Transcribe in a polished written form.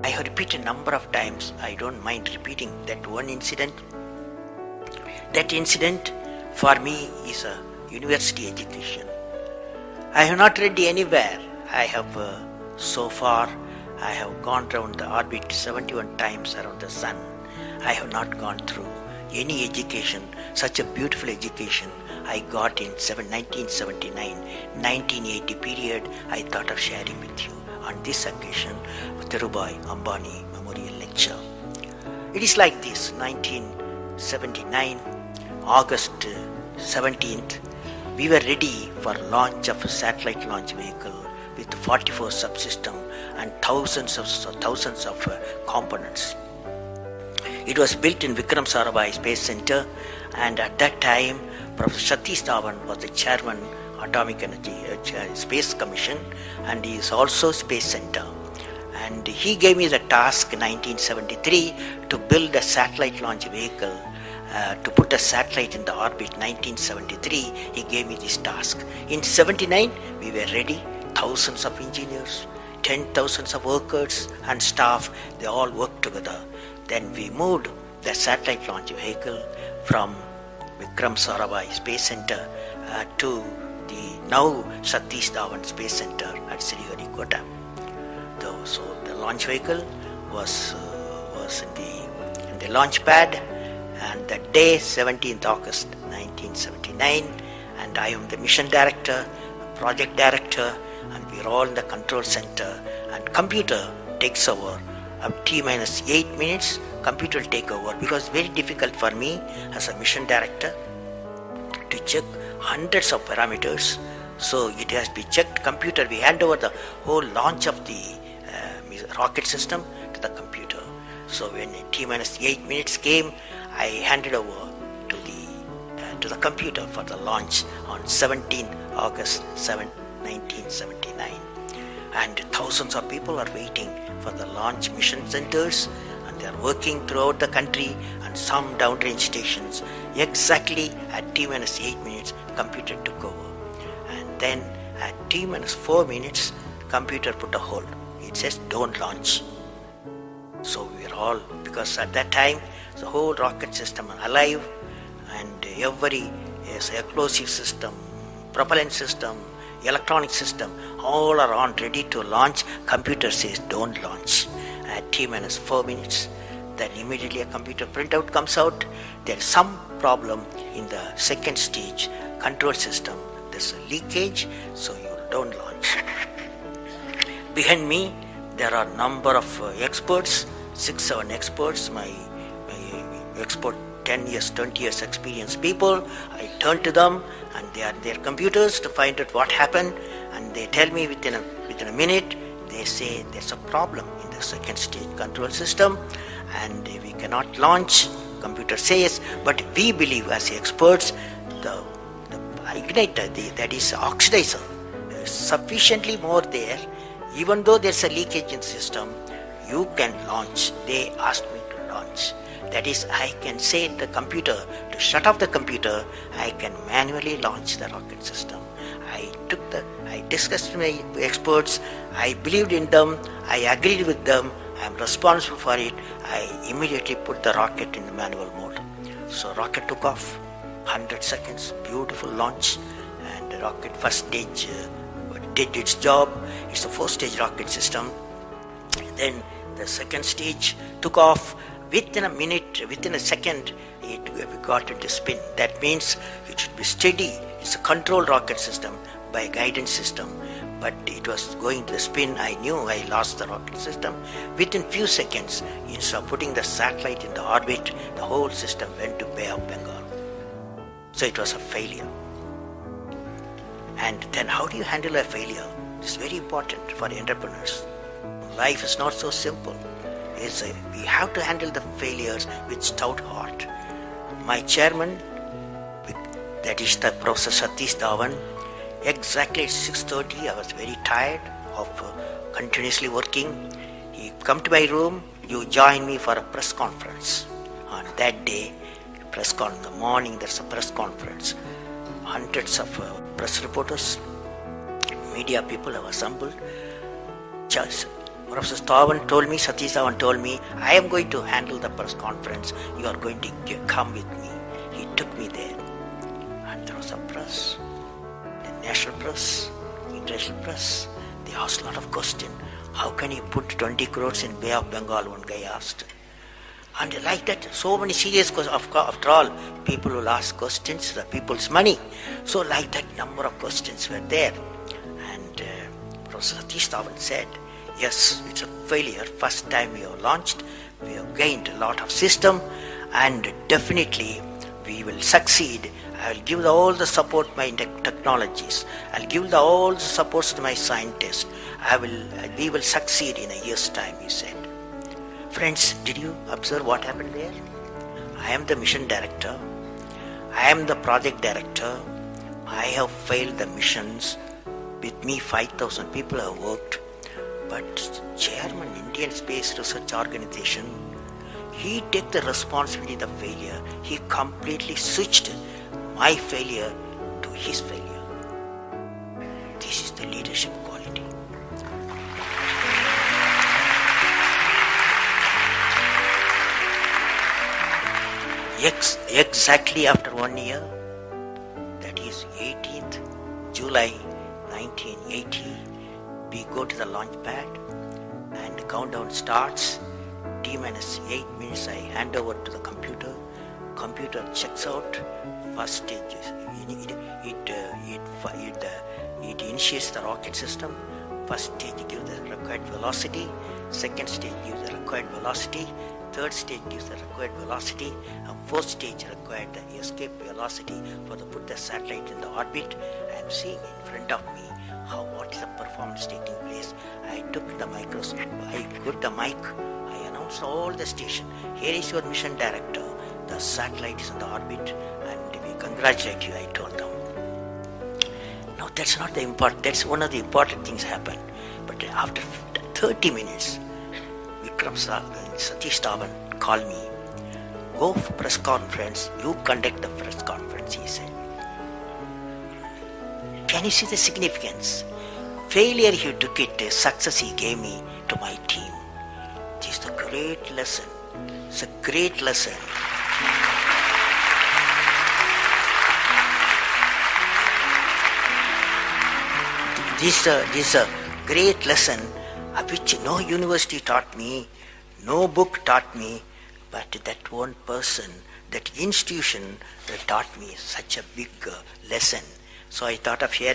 I have repeated a number of times. I don't mind repeating that one incident. That incident for me is a university education. I have not read anywhere. I have so far I have gone round the orbit 71 times around the sun. I have not gone through any education, such a beautiful education I got in 1979, 1980 period. I thought of sharing with you on this occasion, Dhirubhai Ambani Memorial Lecture. It is like this: 1979, August 17th, we were ready for launch of a satellite launch vehicle with 44 subsystems and thousands of components. It was built in Vikram Sarabhai Space Center, and at that time, Professor Satish Dhawan was the chairman Atomic Energy Space Commission, and he is also Space Center. And he gave me the task in 1973 to build a satellite launch vehicle, to put a satellite in the orbit. 1973, he gave me this task. In 79, we were ready. Thousands of engineers, 10,000 of workers and staff, they all worked together. Then we moved the satellite launch vehicle from Vikram Sarabhai Space Center to the now Satish Dhawan Space Center at Sriharikota. So the launch vehicle was in the launch pad, and that day, 17th August 1979, and I am the mission director, project director, and we are all in the control center, and computer takes over. T-minus 8 minutes, computer will take over, because it's very difficult for me as a mission director to check hundreds of parameters. So it has to be checked. Computer, we hand over the whole launch of the rocket system to the computer. So when T-minus 8 minutes came, I handed over to the computer for the launch on 17th August 1979. And thousands of people are waiting for the launch mission centers, and they are working throughout the country and some downrange stations. Exactly at T-minus 8 minutes, computer took over. And then at T-minus 4 minutes, computer put a hold. It says, don't launch. So we are all, because at that time, the whole rocket system are alive, and every explosive system, propellant system, electronic system, all are on, ready to launch. Computer says don't launch. At T-minus 4 minutes, then immediately a computer printout comes out. There is some problem in the second stage control system. There's a leakage, so you don't launch. Behind me, there are number of experts, 6-7 experts, my expert 10 years, 20 years experienced people. I turn to them, and they are their computers to find out what happened, and they tell me within a minute. They say there's a problem in the second stage control system and we cannot launch. Computer says, but we believe as experts the igniter, that is oxidizer, is sufficiently more there. Even though there's a leakage in the system, you can launch. They asked me to launch. That is, I can say to the computer to shut off the computer. I can manually launch the rocket system. I discussed with my experts. I believed in them. I agreed with them. I am responsible for it. I immediately put the rocket in the manual mode. So rocket took off, 100 seconds, beautiful launch, and the rocket first stage did its job. It's a 4-stage rocket system. Then the second stage took off. Within a minute, within a second, we got it to spin. That means it should be steady. It's a controlled rocket system by a guidance system. But it was going to spin. I knew I lost the rocket system. Within few seconds, instead of putting the satellite in the orbit, the whole system went to Bay of Bengal. So it was a failure. And then how do you handle a failure? It's very important for entrepreneurs. Life is not so simple. We have to handle the failures with stout heart. My chairman, that is the Professor Satish Dhawan, exactly at 6:30, I was very tired of continuously working. He come to my room, you join me for a press conference. On that day, in the morning, there's a press conference. Hundreds of press reporters, media people have assembled. Just Professor Dhawan told me, Satish Dhawan told me, I am going to handle the press conference. You are going to come with me. He took me there. And there was a press, the national press, international press. They asked a lot of questions. How can you put 20 crores in Bay of Bengal? One guy asked. And like that, so many serious questions. After all, people will ask questions, the people's money. So like that, number of questions were there. And Professor Satish Dhawan said, yes, it's a failure. First time we have launched, we have gained a lot of system, and definitely we will succeed. I will give all the support to my technologies. I'll give all the supports to my scientists. We will succeed in a year's time, he said. Friends, did you observe what happened there? I am the mission director. I am the project director. I have failed the missions. With me, 5,000 people have worked. But chairman, Indian Space Research Organization, he took the responsibility of the failure. He completely switched my failure to his failure. This is the leadership quality. Exactly after 1 year, that is 18th July 1980, we go to the launch pad and the countdown starts. T-minus 8 minutes, I hand over to the computer. Computer checks out. First stage, it initiates the rocket system. First stage gives the required velocity. Second stage gives the required velocity. Third stage gives the required velocity. And fourth stage required the escape velocity for to put the satellite in the orbit. I am seeing in front of me what is the performance taking place. I took the microscope, I put the mic, I announced all the station. Here is your mission director. The satellite is in the orbit and we congratulate you, I told them. Now that's not the important, that's one of the important things happen. But after 30 minutes, Vikram Satish Dhawan called me. Go for press conference, you conduct the press conference, he said. Can you see the significance? Failure he took it, success he gave me to my team. This is a great lesson. It's a great lesson. This is a great lesson which no university taught me, no book taught me, but that one person, that institution taught me such a big lesson. So I thought of sharing